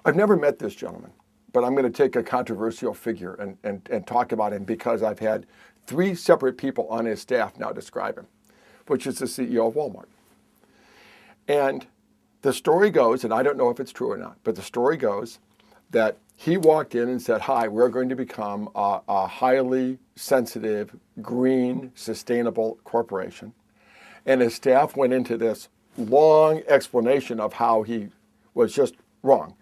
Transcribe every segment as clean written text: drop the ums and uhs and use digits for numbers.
I've never met this gentleman, but I'm going to take a controversial figure and talk about him because I've had 3 separate people on his staff now describe him, which is the CEO of Walmart. And the story goes, and I don't know if it's true or not, but the story goes that he walked in and said, hi, we're going to become a highly sensitive, green, sustainable corporation. And his staff went into this long explanation of how he was just wrong.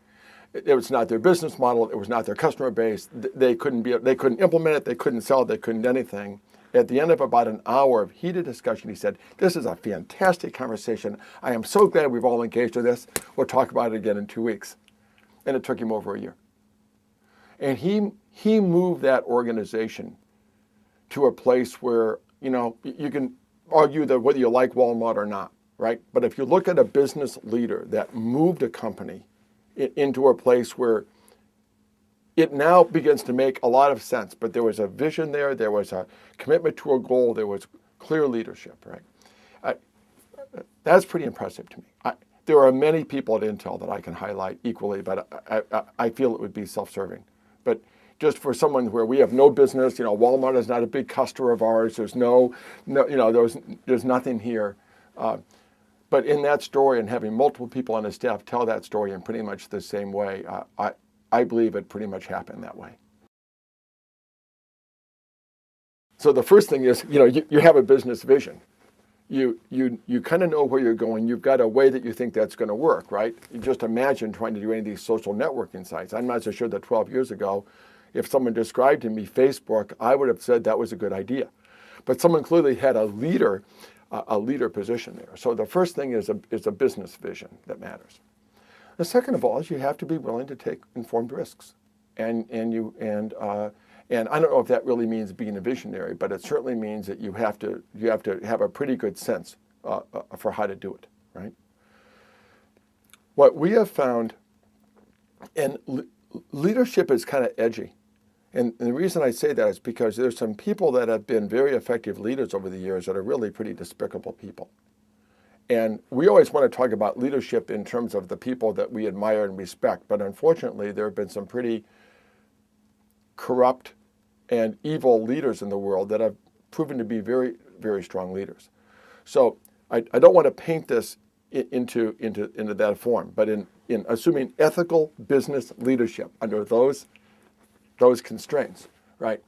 It was not their business model. It was not their customer base. They couldn't implement it. They couldn't sell it. They couldn't do anything. At the end of about an hour of heated discussion, he said, this is a fantastic conversation. I am so glad we've all engaged in this. We'll talk about it again in 2 weeks. And it took him over a year. And he moved that organization to a place where, you can argue that whether you like Walmart or not, right? But if you look at a business leader that moved a company into a place where it now begins to make a lot of sense, but there was a vision there was a commitment to a goal, there was clear leadership, right? That's pretty impressive to me. There are many people at Intel that I can highlight equally, but I feel it would be self-serving. But just for someone where we have no business, Walmart is not a big customer of ours. There's there's nothing here. But in that story and having multiple people on his staff tell that story in pretty much the same way, I believe it pretty much happened that way. So the first thing is, you have a business vision. You kind of know where you're going. You've got a way that you think that's going to work, right? You just imagine trying to do any of these social networking sites. I'm not so sure that 12 years ago, if someone described to me Facebook, I would have said that was a good idea. But someone clearly had a leader position there. So the first thing is a business vision that matters. The second of all is you have to be willing to take informed risks, and I don't know if that really means being a visionary, but it certainly means that you have to have a pretty good sense for how to do it, right? What we have found, and leadership is kind of edgy. And the reason I say that is because there's some people that have been very effective leaders over the years that are really pretty despicable people. And we always want to talk about leadership in terms of the people that we admire and respect. But unfortunately, there have been some pretty corrupt and evil leaders in the world that have proven to be very, very strong leaders. So I don't want to paint this into that form, but in assuming ethical business leadership under those constraints, right?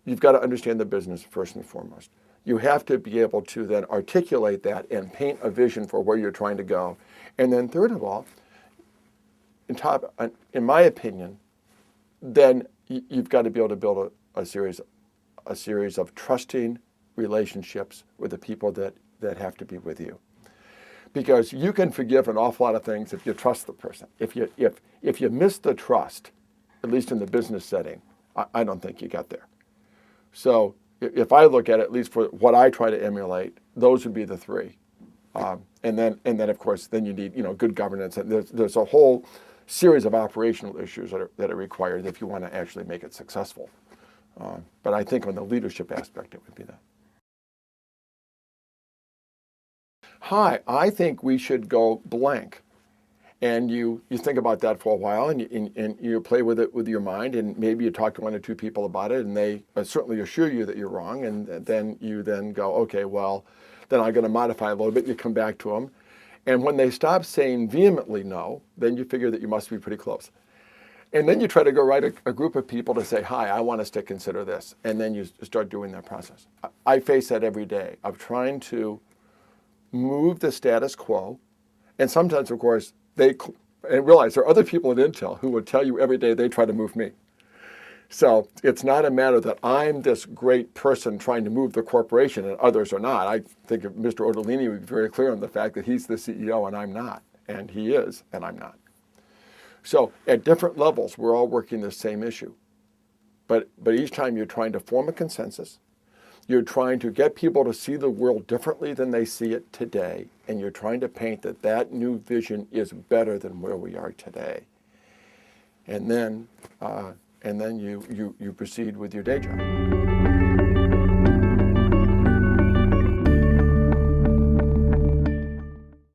You've got to understand the business first and foremost. You have to be able to then articulate that and paint a vision for where you're trying to go. And then third of all, in my opinion, then you've got to be able to build a series of trusting relationships with the people that have to be with you. Because you can forgive an awful lot of things if you trust the person. If you miss the trust, at least in the business setting, I don't think you got there. So if I look at it, at least for what I try to emulate, those would be the 3. And then of course, then you need good governance. And there's a whole series of operational issues that are required if you want to actually make it successful. But I think on the leadership aspect, it would be that. Hi, I think we should go blank. And you think about that for a while, and you play with it with your mind, and maybe you talk to 1 or 2 people about it, and they certainly assure you that you're wrong, and then you go, okay, well, then I'm going to modify a little bit. You come back to them, and when they stop saying vehemently no, then you figure that you must be pretty close. And then you try to go write a group of people to say, hi, I want us to consider this, and then you start doing that process. I face that every day of trying to move the status quo, and sometimes, of course, and realize there are other people at Intel who would tell you every day they try to move me. So it's not a matter that I'm this great person trying to move the corporation and others are not. I think Mr. Ottolini would be very clear on the fact that he's the CEO and I'm not, and he is and I'm not. So at different levels, we're all working the same issue. But each time you're trying to form a consensus, you're trying to get people to see the world differently than they see it today, and you're trying to paint that new vision is better than where we are today. And then you proceed with your day job.